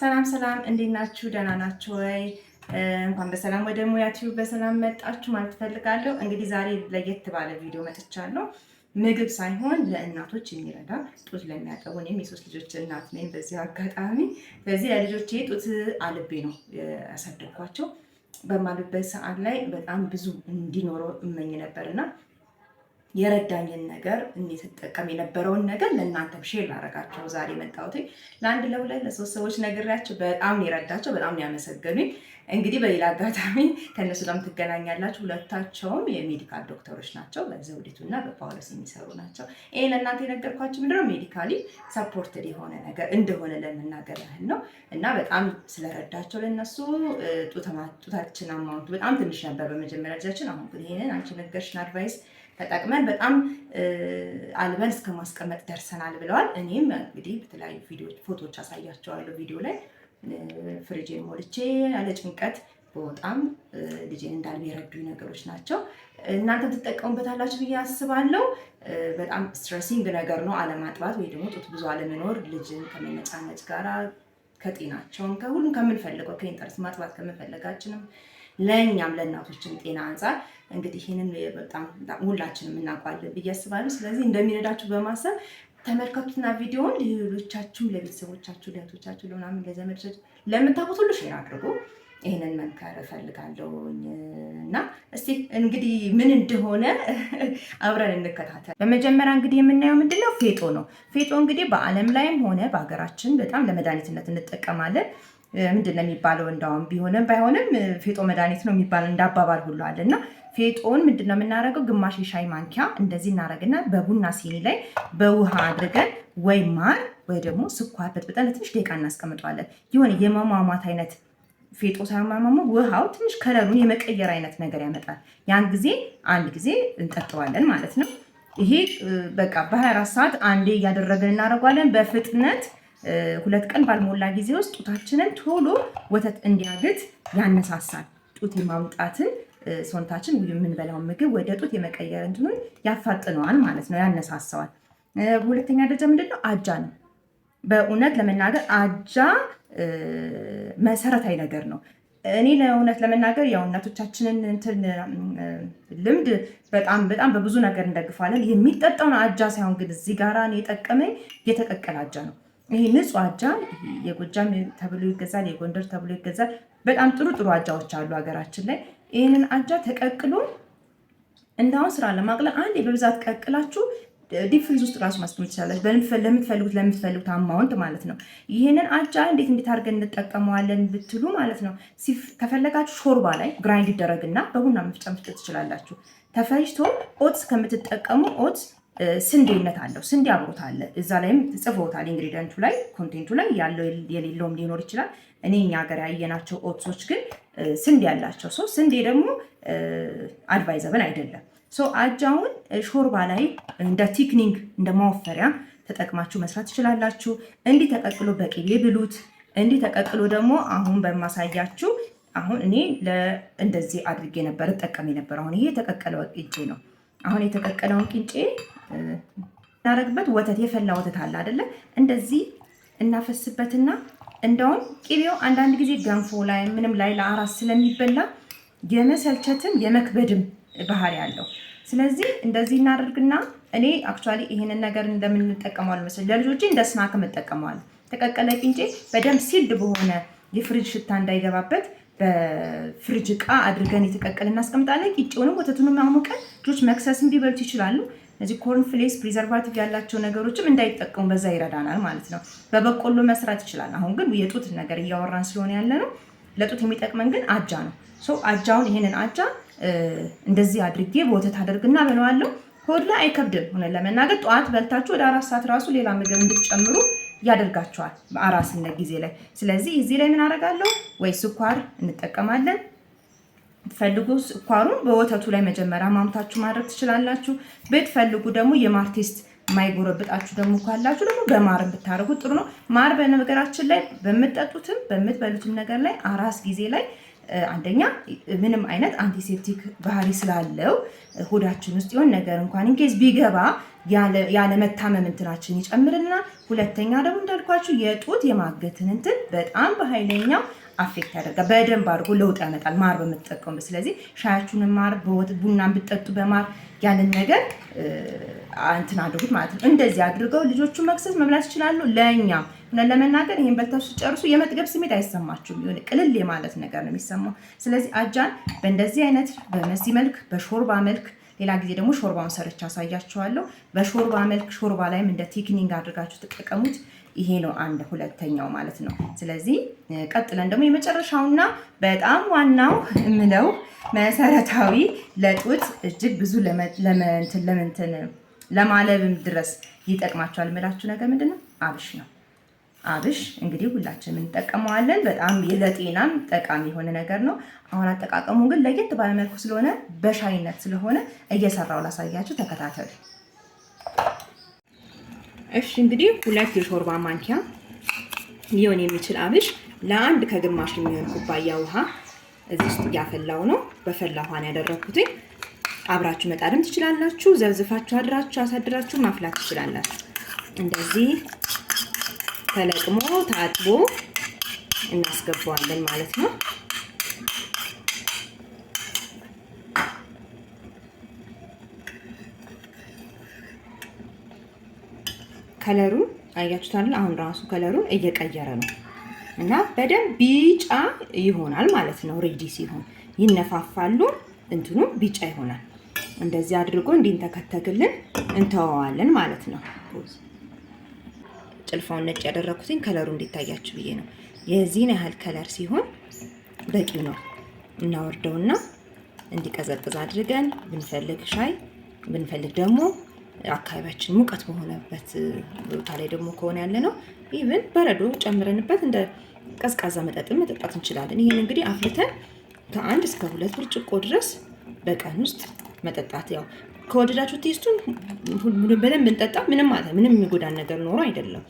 ሰላም ሰላም፣ እንዴት ናችሁ? ደህና ናችሁ ወይ? እንኳን በሰላም ወደ ሙያ ቲዩብ በሰላም መጣችሁ ማለት ፈልጋለሁ። እንግዲህ ዛሬ ለየት ባለ ቪዲዮ መጥቻለሁ። ምግብ ሳይሆን ለእናቶች የሚረዳ ጡት ለሚያጠቡ፣ እኔም የሶስት ልጆች እናት ነኝ። በዚህ አጋጣሚ ለልጆቼ ጡት አልቤ ነው ያሳደግኳቸው። በማልበት ሰዓት ላይ በጣም ብዙ እንዲኖረው እመኝ ነበርና የረዳኝን ነገር እኔ ተጠቀም የነበረውን ነገር ለእናንተም ሼር ላደርጋቸው ዛሬ መጣሁት። ለአንድ ለሁለት ለሶስት ሰዎች ነግሬያቸው በጣም የረዳቸው በጣም ያመሰገኑኝ። እንግዲህ በሌላ አጋጣሚ ከእነሱ ጋርም ትገናኛላችሁ። ሁለታቸውም የሜዲካል ዶክተሮች ናቸው። በዘውዲቱ እና በጳውሎስ የሚሰሩ ናቸው። ይሄ ለእናንተ የነገርኳቸው ምንድነው ሜዲካሊ ሰፖርትድ የሆነ ነገር እንደሆነ ለመናገር ያህል ነው እና በጣም ስለረዳቸው ለእነሱ ጡታችን አማውንቱ በጣም ትንሽ ነበር በመጀመሪያ ልጃችን። አሁን ግን ይሄንን አንቺ ነገርሽን አድቫይስ ተጠቅመን በጣም አልበን እስከ ማስቀመጥ ደርሰናል ብለዋል። እኔም እንግዲህ በተለያዩ ቪዲዮዎች ፎቶዎች አሳያቸዋለሁ። ቪዲዮ ላይ ፍሪጄን ሞልቼ ያለ ጭንቀት በጣም ልጄን እንዳልብ የረዱኝ ነገሮች ናቸው። እናንተ ትጠቀሙበታላችሁ ብዬ አስባለሁ። በጣም ስትሬሲንግ ነገር ነው አለማጥባት ወይ ደግሞ ጡት ብዙ አለመኖር ልጅን ከመነጫነጭ ጋራ ከጤናቸውም ከሁሉም ከምንፈልገው ከኢንተርስ ማጥባት ከምንፈልጋችንም ለእኛም ለእናቶችም ጤና አንጻር እንግዲህ ይህንን በጣም ሁላችንም እናውቃለን ብዬ አስባለሁ። ስለዚህ እንደሚረዳችሁ በማሰብ ተመልከቱትና ቪዲዮውን ለሌሎቻችሁ፣ ለቤተሰቦቻችሁ፣ ለእህቶቻችሁ፣ ለምናምን ለዘመዶቻችሁ ለምታውቁት ሁሉ ሼር አድርጉ። ይህንን መምከር እፈልጋለሁ እና እስቲ እንግዲህ ምን እንደሆነ አብረን እንከታተል። በመጀመሪያ እንግዲህ የምናየው ምንድነው ፌጦ ነው። ፌጦ እንግዲህ በዓለም ላይም ሆነ በሀገራችን በጣም ለመድኃኒትነት እንጠቀማለን። ምንድን ነው የሚባለው? እንዳውም ቢሆንም ባይሆንም ፌጦ መድኃኒት ነው የሚባል እንዳባባል ሁሉ አለ እና ፌጦን ምንድን ነው የምናደርገው? ግማሽ የሻይ ማንኪያ እንደዚህ እናደርግና በቡና ሲኒ ላይ በውሃ አድርገን ወይ ማር ወይ ደግሞ ስኳር በጥብጠን ለትንሽ ደቂቃ እናስቀምጠዋለን። የሆነ የመሟሟት አይነት ፌጦ ሳይማማሙ ውሃው ትንሽ ከለሩን የመቀየር አይነት ነገር ያመጣል። ያን ጊዜ አንድ ጊዜ እንጠጣዋለን ማለት ነው። ይሄ በቃ በ24 ሰዓት አንዴ እያደረግን እናደርጓለን። በፍጥነት 2 ቀን ባልሞላ ጊዜ ውስጥ ጡታችንን ቶሎ ወተት እንዲያግት ያነሳሳል። ጡት የማምጣትን ሰውነታችን የምንበላውን ምግብ ወደ ጡት የመቀየር እንትኑን ያፋጥነዋል ማለት ነው፣ ያነሳሳዋል። ሁለተኛ ደረጃ ምንድነው? አጃ ነው። በእውነት ለመናገር አጃ መሰረታዊ ነገር ነው። እኔ ለእውነት ለመናገር ያው እናቶቻችንን እንትን ልምድ በጣም በብዙ ነገር እንደግፋለን። የሚጠጣውን አጃ ሳይሆን ግን እዚህ ጋራ እኔ የጠቀመኝ የተቀቀለ አጃ ነው። ይሄ ንጹህ አጃ የጎጃም ተብሎ ይገዛል፣ የጎንደር ተብሎ ይገዛል። በጣም ጥሩ አጃዎች አሉ ሀገራችን ላይ። ይህንን አጃ ተቀቅሎ እንዳሁን ስራ ለማቅለል አንዴ በብዛት ቀቅላችሁ ዲፕ ፍሪዝ ውስጥ ራሱ ማስቀመጥ ትችላላችሁ። ለምትፈልጉት አማውንት ማለት ነው። ይህንን አጃ እንዴት አድርገን እንጠቀመዋለን ብትሉ ማለት ነው፣ ከፈለጋችሁ ሾርባ ላይ ግራይንድ ይደረግና በቡና መፍጫ መፍጨት ትችላላችሁ። ተፈጭቶ ኦትስ ከምትጠቀሙ ኦትስ ስንዴነት አለው፣ ስንዴ አብሮት አለ። እዛ ላይም ጽፎታል ኢንግሪዲየንቱ ላይ ኮንቴንቱ ላይ ያለው የሌለውም ሊኖር ይችላል። እኔ እኛ ሀገር ያየናቸው ኦትሶች ግን ስንዴ ያላቸው ሰው ስንዴ ደግሞ አድቫይዘብል አይደለም። አጃውን ሾርባ ላይ እንደ ቲክኒንግ እንደ ማወፈሪያ ተጠቅማችሁ መስራት ትችላላችሁ። እንዲህ ተቀቅሎ በቅቤ ብሉት። እንዲህ ተቀቅሎ ደግሞ አሁን በማሳያችሁ አሁን እኔ እንደዚህ አድርጌ ነበር እጠቀም የነበረ። አሁን ይሄ የተቀቀለው ቅንጬ ነው። አሁን የተቀቀለውን ቅንጬ እናደርግበት ወተት የፈላ ወተት አለ አይደለ? እንደዚህ እናፈስበትና እንደውም ቅቤው አንዳንድ ጊዜ ገንፎ ላይ ምንም ላይ ለአራስ ስለሚበላ የመሰልቸትም የመክበድም ባህሪ ያለው። ስለዚህ እንደዚህ እናደርግና እኔ አክቹአሊ ይሄንን ነገር እንደምንጠቀመዋል መሰለኝ ለልጆቼ እንደ ስናክ እጠቀመዋለሁ። ተቀቀለ ቅንጬ በደንብ ሲልድ በሆነ የፍሪጅ ሽታ እንዳይገባበት በፍሪጅ እቃ አድርገን የተቀቀለ እናስቀምጣለን። ቅንጬውንም ወተቱንም አሞቀን ልጆች መክሰስም ቢበሉት ይችላሉ። እዚህ ኮርን ፍሌክስ ፕሪዘርቫቲቭ ያላቸው ነገሮችም እንዳይጠቀሙ በዛ ይረዳናል ማለት ነው። በበቆሎ መስራት ይችላል። አሁን ግን የጡት ነገር እያወራን ስለሆነ ያለ ነው። ለጡት የሚጠቅመን ግን አጃ ነው። አጃውን ይሄንን አጃ እንደዚህ አድርጌ በወተት አደርግና በለዋለሁ። ሆድ ላይ አይከብድም። ሆነ ለመናገር ጠዋት በልታችሁ ወደ 4 ሰዓት ራሱ ሌላ ምግብ እንድትጨምሩ ያደርጋቸዋል በአራስነት ጊዜ ላይ። ስለዚህ እዚህ ላይ ምን አደርጋለሁ? ወይ ስኳር እንጠቀማለን። ብትፈልጉ ስኳሩን በወተቱ ላይ መጀመሪያ ማምታችሁ ማድረግ ትችላላችሁ። ብትፈልጉ ደግሞ የማር ቴስት ማይጎረብጣችሁ ደግሞ ካላችሁ ደግሞ በማር ብታደርጉት ጥሩ ነው። ማር በነገራችን ላይ በምትጠጡትም በምትበሉትም ነገር ላይ አራስ ጊዜ ላይ አንደኛ ምንም አይነት አንቲሴፕቲክ ባህሪ ስላለው ሆዳችን ውስጥ የሆነ ነገር እንኳን ኢንኬዝ ቢገባ ያለ መታመም እንትናችን ይጨምርና፣ ሁለተኛ ደግሞ እንዳልኳችሁ እንደነገርኳችሁ የጡት የማገትን እንትን በጣም በኃይለኛው አፌክት ያደርጋል። በደንብ አድርጎ ለውጥ ያመጣል ማር በምትጠቀሙበት። ስለዚህ ሻያችሁን ማር ቡናን ብትጠጡ በማር ያንን ነገር እንትን አድርጉት ማለት ነው። እንደዚህ አድርገው ልጆቹ መክሰስ መብላት ይችላሉ። ለእኛም ለመናገር ይሄን በልታችሁ ሲጨርሱ የመጥገብ ስሜት አይሰማችሁም። ይሁን ቅልል የማለት ነገር ነው የሚሰማው። ስለዚህ አጃን በእንደዚህ አይነት በመሲ መልክ በሾርባ መልክ ሌላ ጊዜ ደግሞ ሾርባውን ሰርቻ አሳያችኋለሁ። በሾርባ መልክ ሾርባ ላይም እንደ ቴክኒክ አድርጋችሁ ተጠቀሙት። ይሄ ነው አንድ ሁለተኛው ማለት ነው። ስለዚህ ቀጥለን ደግሞ የመጨረሻውና በጣም ዋናው የምለው መሰረታዊ ለጡት እጅግ ብዙ ለማለብም ድረስ ይጠቅማቸዋል የምላችሁ ነገር ምንድነው? አብሽ ነው። አብሽ እንግዲህ ሁላችንም እንጠቀመዋለን። በጣም ለጤናም ጠቃሚ የሆነ ነገር ነው። አሁን አጠቃቀሙ ግን ለየት ባለ መልኩ ስለሆነ በሻይነት ስለሆነ እየሰራው ላሳያችሁ፣ ተከታተሉ። እሺ እንግዲህ 2 የሾርባ ማንኪያ ሊሆን የሚችል አብሽ ለአንድ ከግማሽ የሚሆን ኩባያ ውሃ እዚህ ውስጥ እያፈላው ነው። በፈላ ውሃ ነው ያደረኩት። አብራችሁ መጣድም ትችላላችሁ። ዘብዝፋችሁ አሳድራችሁ ማፍላት ትችላላችሁ። እንደዚህ ተለቅሞ ታጥቦ እናስገባዋለን ማለት ነው። ከለሩን አያችሁታል። አሁን ራሱ ከለሩን እየቀየረ ነው እና በደንብ ቢጫ ይሆናል ማለት ነው። ሬዲ ሲሆን ይነፋፋሉ፣ እንትኑ ቢጫ ይሆናል። እንደዚህ አድርጎ እንዲንተከተክልን እንተዋዋለን ማለት ነው። ጭልፋውን ነጭ ያደረኩትኝ ከለሩ እንዲታያችሁ ብዬ ነው። የዚህን ያህል ከለር ሲሆን በቂ ነው። እናወርደውና እንዲቀዘቅዝ አድርገን ብንፈልግ ሻይ ብንፈልግ ደግሞ አካባቢያችን ሙቀት በሆነበት ቦታ ላይ ደግሞ ከሆነ ያለ ነው ኢቭን በረዶ ጨምረንበት እንደ ቀዝቃዛ መጠጥም መጠጣት እንችላለን። ይሄን እንግዲህ አፍልተን ከ1 እስከ 2 ብርጭቆ ድረስ በቀን ውስጥ መጠጣት፣ ያው ከወደዳችሁ ቴስቱን በደንብ እንጠጣ። ምንም ማለት ምንም የሚጎዳን ነገር ኖሮ አይደለም።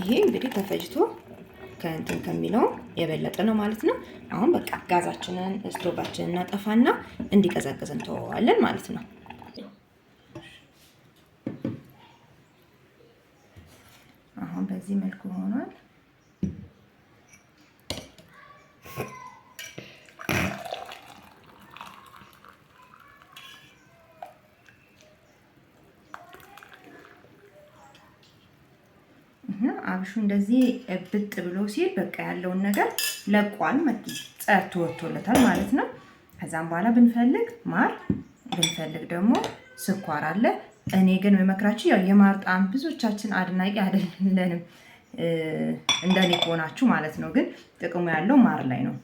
ይሄ እንግዲህ ተፈጅቶ ከእንትን ከሚለው የበለጠ ነው ማለት ነው። አሁን በቃ ጋዛችንን ስቶቫችንን እናጠፋና እንዲቀዘቅዝ እንተዋዋለን ማለት ነው። አሁን በዚህ መልኩ ሆኗል። አብሹ እንደዚህ ብጥ ብሎ ሲል በቃ ያለውን ነገር ለቋል፣ ጸርቶ ወጥቶለታል ማለት ነው። ከዛም በኋላ ብንፈልግ ማር ብንፈልግ ደግሞ ስኳር አለ። እኔ ግን መመክራችሁ ያው የማር ጣዕም ብዙዎቻችን አድናቂ አይደለንም እንደኔ ከሆናችሁ ማለት ነው። ግን ጥቅሙ ያለው ማር ላይ ነው።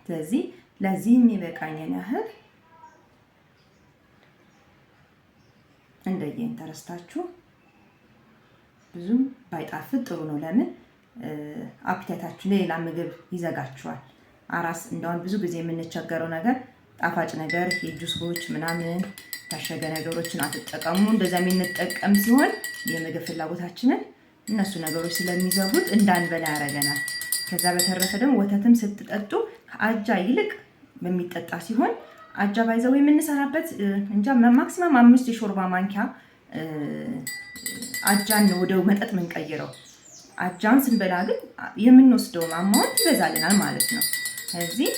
ስለዚህ ለዚህ የሚበቃኝን ያህል እንደየን ተረስታችሁ ብዙም ባይጣፍጥ ጥሩ ነው። ለምን አፕታይታችሁ ሌላ ምግብ ይዘጋችኋል። አራስ እንደውም ብዙ ጊዜ የምንቸገረው ነገር ጣፋጭ ነገር የጁሶች ምናምን ታሸገ ነገሮችን አትጠቀሙ። እንደዛ የምንጠቀም ሲሆን የምግብ ፍላጎታችንን እነሱ ነገሮች ስለሚዘጉት እንዳንበላ ያደርገናል። ከዛ በተረፈ ደግሞ ወተትም ስትጠጡ ከአጃ ይልቅ በሚጠጣ ሲሆን አጃ ባይዘው የምንሰራበት እንጃ ማክሲመም 5 የሾርባ ማንኪያ አጃን ወደ መጠጥ የምንቀይረው። አጃን ስንበላ ግን የምንወስደው አማውንት ይበዛልናል ማለት ነው። ስለዚህ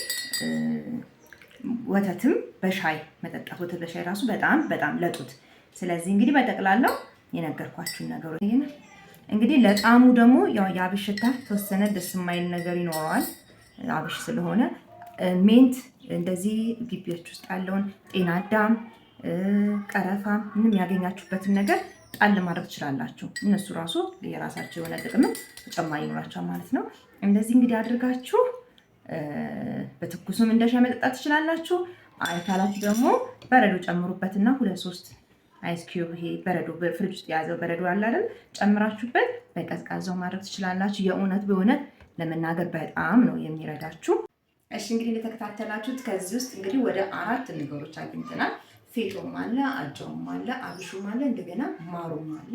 ወተትም በሻይ መጠጣት፣ ወተት በሻይ ራሱ በጣም በጣም ለጡት። ስለዚህ እንግዲህ በጠቅላላው የነገርኳችሁን ነገሮች ይሄን እንግዲህ ለጣሙ ደግሞ ያው የአብሽ ሽታ ተወሰነ ደስ የማይል ነገር ይኖረዋል። አብሽ ስለሆነ ሜንት እንደዚህ ግቢያችሁ ውስጥ ያለውን ጤና አዳም፣ ቀረፋ ምንም ያገኛችሁበትን ነገር ጣል ማድረግ ትችላላችሁ። እነሱ ራሱ የራሳቸው የሆነ ጥቅም ተጨማሪ ይኖራቸዋል ማለት ነው። እንደዚህ እንግዲህ አድርጋችሁ በትኩሱም እንደሻይ መጠጣት ትችላላችሁ። አይካላችሁ ደግሞ በረዶ ጨምሩበትና 2-3 አይስ ኪዩብ ይሄ በረዶ ፍሪጅ ውስጥ የያዘው በረዶ አለ አይደል? ጨምራችሁበት በቀዝቃዛው ማድረግ ትችላላችሁ። የእውነት ለመናገር በጣም ነው የሚረዳችሁ። እሺ እንግዲህ እንደተከታተላችሁት ከዚህ ውስጥ እንግዲህ ወደ 4 ነገሮች አግኝተናል። ፌጦም አለ፣ አጃውም አለ፣ አብሹም አለ፣ እንደገና ማሩም አለ።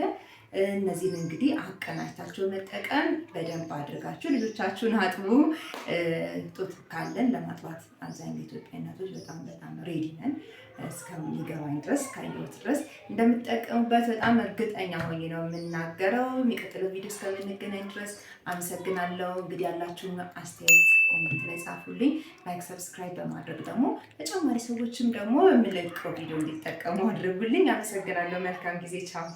እነዚህን እንግዲህ አቀናጅታችሁ መጠቀም በደንብ አድርጋችሁ ልጆቻችሁን አጥቡ። ጡት ካለን ለማጥባት አብዛኛው የኢትዮጵያ እናቶች በጣም ሬዲ ነን። እስከሚገባኝ ድረስ ካየሁት ድረስ እንደምትጠቀሙበት በጣም እርግጠኛ ሆኜ ነው የምናገረው። የሚቀጥለው ቪዲዮ እስከምንገናኝ ድረስ አመሰግናለሁ። እንግዲህ ያላችሁን አስተያየት ኮሜንት ላይ ጻፉልኝ። ላይክ፣ ሰብስክራይብ በማድረግ ደግሞ ተጨማሪ ሰዎችም ደግሞ የምለቀው ቪዲዮ እንዲጠቀሙ አድርጉልኝ። አመሰግናለሁ። መልካም ጊዜ። ቻው